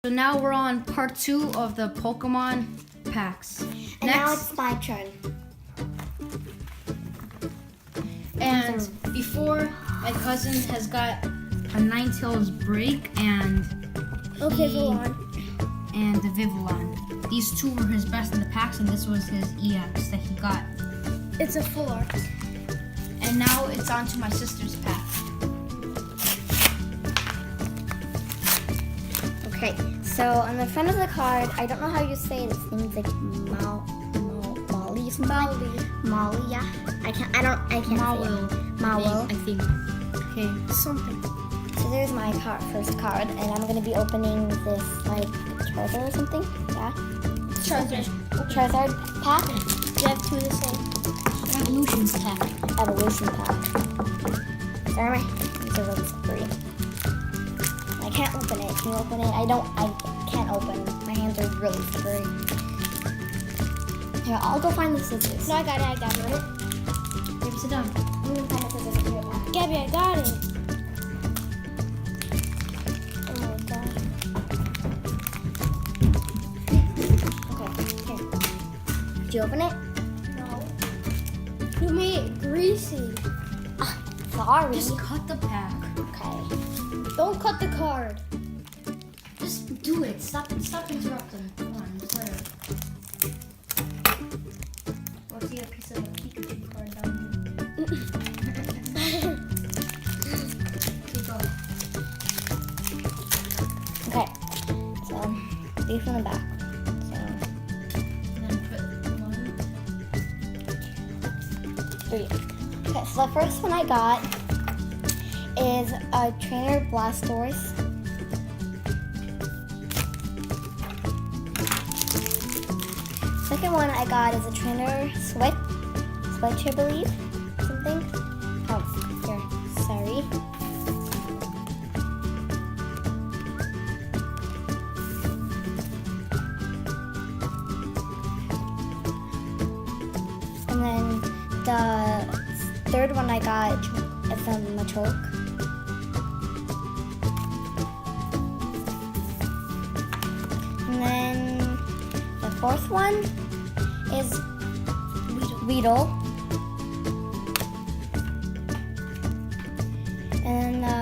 So now we're on part 2 of the Pokemon packs. And now it's my turn. And before, my cousin has got a Ninetales Break and a Vivillon. And the Vivillon. These two were his best in the packs, and this was his EX that he got. It's a full art. And now it's on to my sister's pack. Okay, so on the front of the card, I don't know how you say this thing. It's like Molly, something. Molly, yeah. I can't say it. Mawil. I think. Okay. Something. So there's my first card, and I'm gonna be opening this like Charizard or something. Yeah. Charizard pack. You have two of the same. Evolutions pack. Evolution pack. Sorry, these are really slippery. I can't open it. Can you open it? I can't open. My hands are really slippery. Here, I'll go find the scissors. No, I got it. Baby, sit down. I'm gonna find the scissors in your pack. Gabby, I got it. Oh my god. Okay, here. Did you open it? No. You made it greasy. Sorry. Just cut the pack. Okay. Don't cut the card. Just do it. Stop interrupting. Come on, just let her. We'll see a piece of a Pikachu card down here. Keep going. Okay. So these from the back. And then put 1. 3. Okay, so the first one I got is a Trainer Blastoise. Second one I got is a Trainer Switch, I believe. Something. Oh, here. Sorry. And then the third one I got is a Machoke. And then the fourth one is Weedle. And the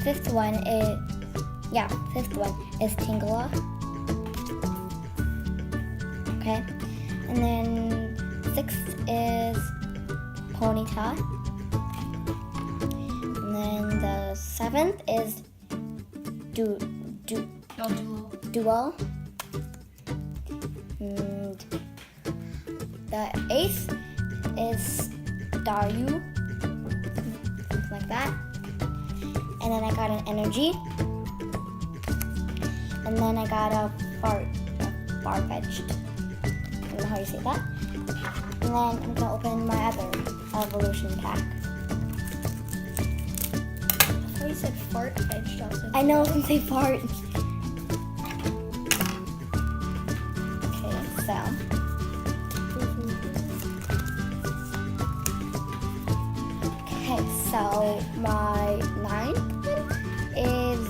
fifth one is Tingala. Okay. And then sixth is Ponyta. And then the seventh is Duo. And the eighth is Daryu, something like that. And then I got an Energy. And then I got a Farfetch'd. I don't know how you say that. And then I'm gonna open my other evolution pack. I thought you said fart edged also. I know, I can say fart. Okay, so. Okay, so my ninth is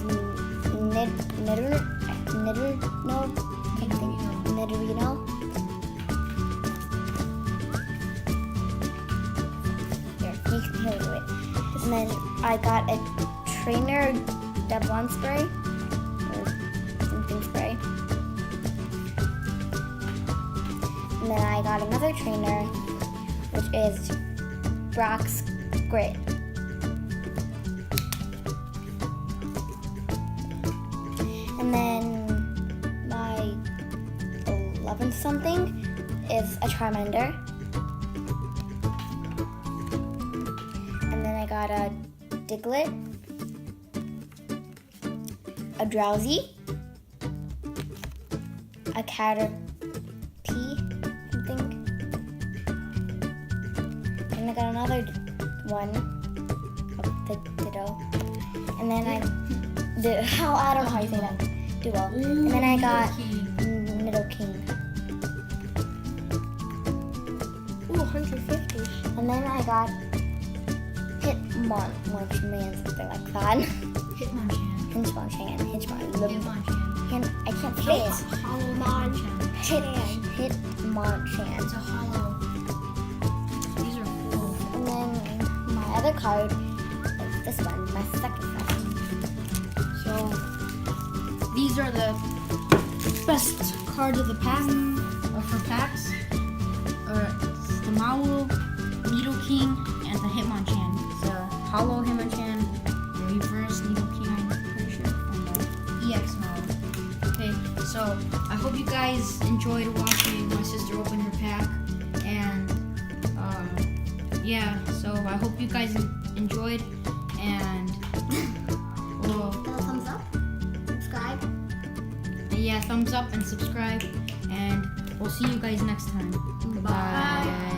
Nidorino. Here, you do it. And then I got a Trainer Devlon spray, or something spray. And then I got another trainer, which is Brock's Grit. And then my 11th something is a Charmander. And then I got a Diglett, a Drowsy, a Caterpie, something. And I got another one of the Ditto. And then I don't know how you say that. Duo. And then I got Nidoking. Ooh, 150. And then I got Hitmonchan, something like that. Hitmonchan. Hitmonchan. Hitmonchan. I can't say it. Hitmonchan. Hitmonchan. It's a hollow. These are cool. And then my other card is this one, my second set. So these are the best cards of the pack, or for packs. It's the Maul, Nidoking, and the Hitmonchan. It's a hollow Hitmonchan, the reverse Nidoking, I'm pretty sure, and the EX Maul. Okay, so I hope you guys enjoyed watching my sister open her pack, and yeah, so I hope you guys enjoyed, and well, Thumbs up. Subscribe. yeah, thumbs up and subscribe, and we'll see you guys next time. Bye.